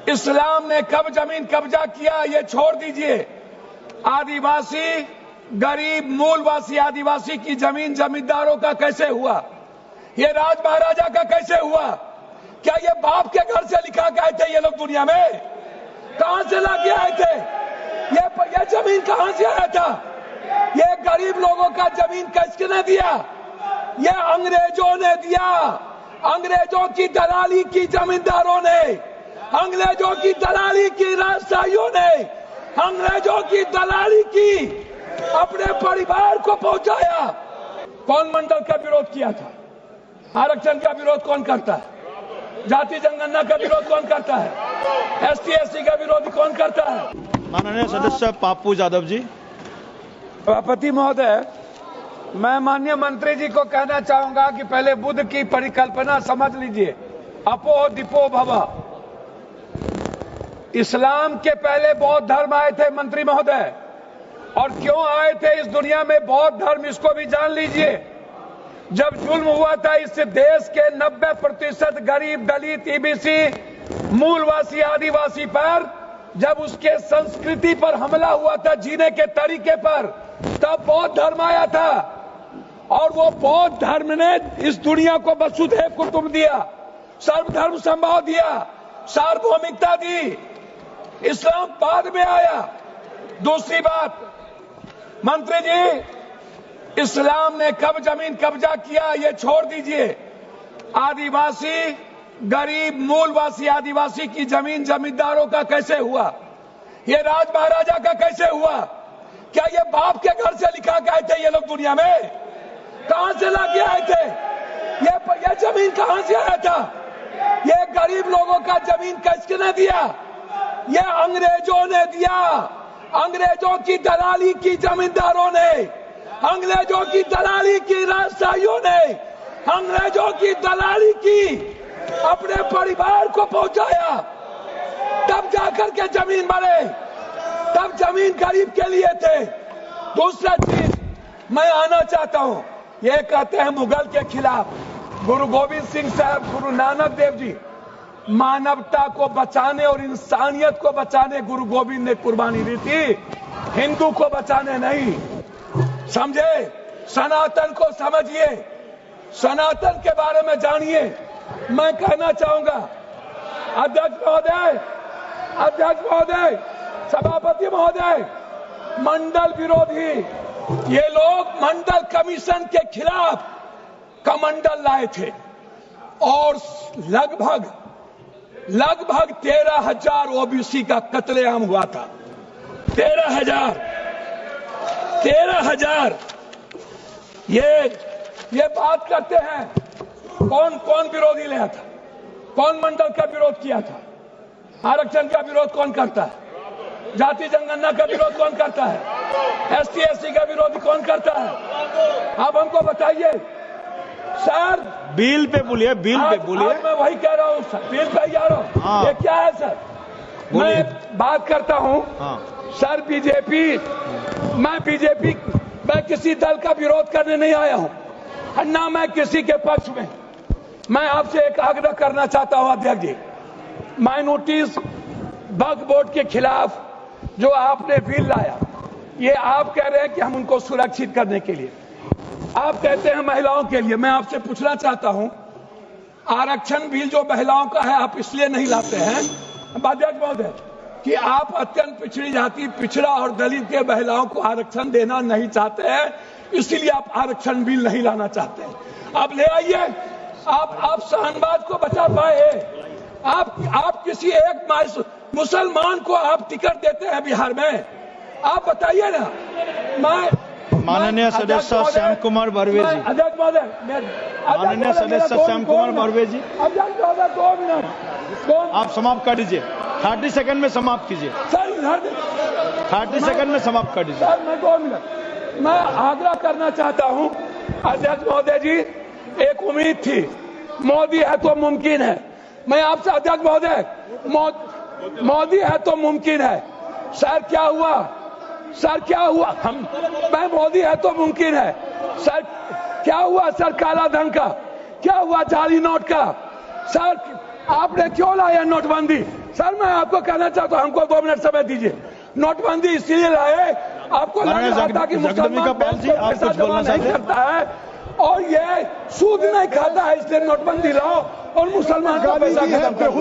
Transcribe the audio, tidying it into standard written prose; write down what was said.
इस्लाम ने कब जमीन कब्जा किया ये छोड़ दीजिए। आदिवासी गरीब मूलवासी आदिवासी की जमीन जमींदारों का कैसे हुआ? ये राज महाराजा का कैसे हुआ? क्या ये बाप के घर से लिखा के आए थे ये लोग दुनिया में? कहां से लाके आए थे? ये जमीन कहां से आया था? ये गरीब लोगों का जमीन किसने दिया? ये अंग्रेजों ने दिया। अंग्रेजों की दलाली की जमींदारों ने, अंग्रेजों की दलाली की राजशाहियों ने, अंग्रेजों की दलाली की अपने परिवार को पहुंचाया। कौन मंडल का विरोध किया था? आरक्षण का विरोध कौन करता है? जाति जनगणना का विरोध कौन करता है? ST SC का विरोध कौन करता है? माननीय सदस्य पप्पू यादव जी। सभापति महोदय, मैं माननीय मंत्री जी को कहना चाहूंगा कि पहले बुद्ध की परिकल्पना समझ लीजिए, अपो दीपो भव। इस्लाम के पहले बौद्ध धर्म आए थे मंत्री महोदय, और क्यों आए थे इस दुनिया में बौद्ध धर्म इसको भी जान लीजिए। जब जुल्म हुआ था इस देश के 90% गरीब दलित EBC मूलवासी आदिवासी पर, जब उसके संस्कृति पर हमला हुआ था, जीने के तरीके पर, तब बौद्ध धर्म आया था। और वो बौद्ध धर्म ने इस दुनिया को वसुधैव कुटुंब दिया, सर्वधर्म संभाव दिया, सार्वभौमिकता दी। इस्लाम बाद में आया। दूसरी बात, मंत्री जी, इस्लाम ने कब जमीन कब्जा किया ये छोड़ दीजिए। आदिवासी गरीब मूलवासी आदिवासी की जमीन जमींदारों का कैसे हुआ? ये राज महाराजा का कैसे हुआ? क्या ये बाप के घर से लिखा के आए थे ये लोग दुनिया में? कहां से लाके आए थे? ये जमीन कहां से आया था? ये गरीब लोगों का जमीन किसने दिया? ये अंग्रेजों ने दिया। अंग्रेजों की दलाली की जमींदारों ने, अंग्रेजों की दलाली की राजशाहियों ने, अंग्रेजों की दलाली की अपने परिवार को पहुंचाया। तब जाकर के जमीन बने, तब जमीन गरीब के लिए थे। दूसरा चीज मैं आना चाहता हूं, ये कहते हैं मुगल के खिलाफ। गुरु गोविंद सिंह साहब, गुरु नानक देव जी, मानवता को बचाने और इंसानियत को बचाने गुरु गोविंद ने कुर्बानी दी थी, हिंदू को बचाने नहीं। समझे? सनातन को समझिए, सनातन के बारे में जानिए। मैं कहना चाहूंगा, अध्यक्ष महोदय, सभापति महोदय, मंडल विरोधी ये लोग मंडल कमीशन के खिलाफ कमंडल लाए थे, और लगभग 13,000 OBC का कत्लेआम हुआ था। 13,000। ये बात करते हैं, कौन विरोधी लाया था? कौन मंडल का विरोध किया था? आरक्षण का विरोध कौन करता है? जाति जनगणना का विरोध कौन करता है? ST SC का विरोध कौन करता है? आप हमको बताइए सर। बिल पे बोलिए, बिल पे बोलिए। मैं वही कह रहा हूँ सर, बिल पे ही आ रहा हूँ। हाँ। ये क्या है सर? मैं बात करता हूँ। हाँ। सर मैं किसी दल का विरोध करने नहीं आया हूँ, ना मैं किसी के पक्ष में। मैं आपसे एक आग्रह करना चाहता हूँ अध्यक्ष जी, माइनॉरिटीज वक्फ बोर्ड के खिलाफ जो आपने बिल लाया, ये आप कह रहे हैं कि हम उनको सुरक्षित करने के लिए, आप कहते हैं महिलाओं के लिए। मैं आपसे पूछना चाहता हूं, आरक्षण बिल जो महिलाओं का है आप इसलिए नहीं लाते हैं अध्यक्ष महोदय कि आप अत्यंत पिछड़ी जाति, पिछड़ा और दलित के महिलाओं को आरक्षण देना नहीं चाहते हैं, इसीलिए आप आरक्षण बिल नहीं लाना चाहते हैं। आप ले आइए। आप शाहनवाज को बचा पाए। आप किसी एक मुसलमान को आप टिकट देते हैं बिहार में? आप बताइए ना। माननीय सदस्य श्याम कुमार बर्वे जी। अध्यक्ष महोदय, माननीय सदस्य श्याम कुमार बर्वे जी, अध्यक्ष महोदय 2 मिनट आप समाप्त कर दीजिए। 30 सेकंड में समाप्त कीजिए सर। 30 सेकंड में समाप्त कर दीजिए सर। मैं 2 मिनट मैं आग्रह करना चाहता हूं अध्यक्ष महोदय जी, एक उम्मीद थी, मोदी है तो मुमकिन है। मैं आपसे अध्यक्ष महोदय, मोदी है तो मुमकिन है। सर क्या हुआ? मैं मोदी है तो मुमकिन है। सर क्या हुआ? सर काला धन का क्या हुआ? जाली नोट का? सर आपने क्यों लाया नोटबंदी? सर मैं आपको कहना चाहता हूं, हमको 2 मिनट समय दीजिए। नोटबंदी इसलिए लाए, आपको लग रहा था कि मुसलमान पैसा जमा नहीं करता है और ये सूद नहीं खाता है, इसलिए नोटबंदी लाओ और मुसलमान का पैसा खत्म करो।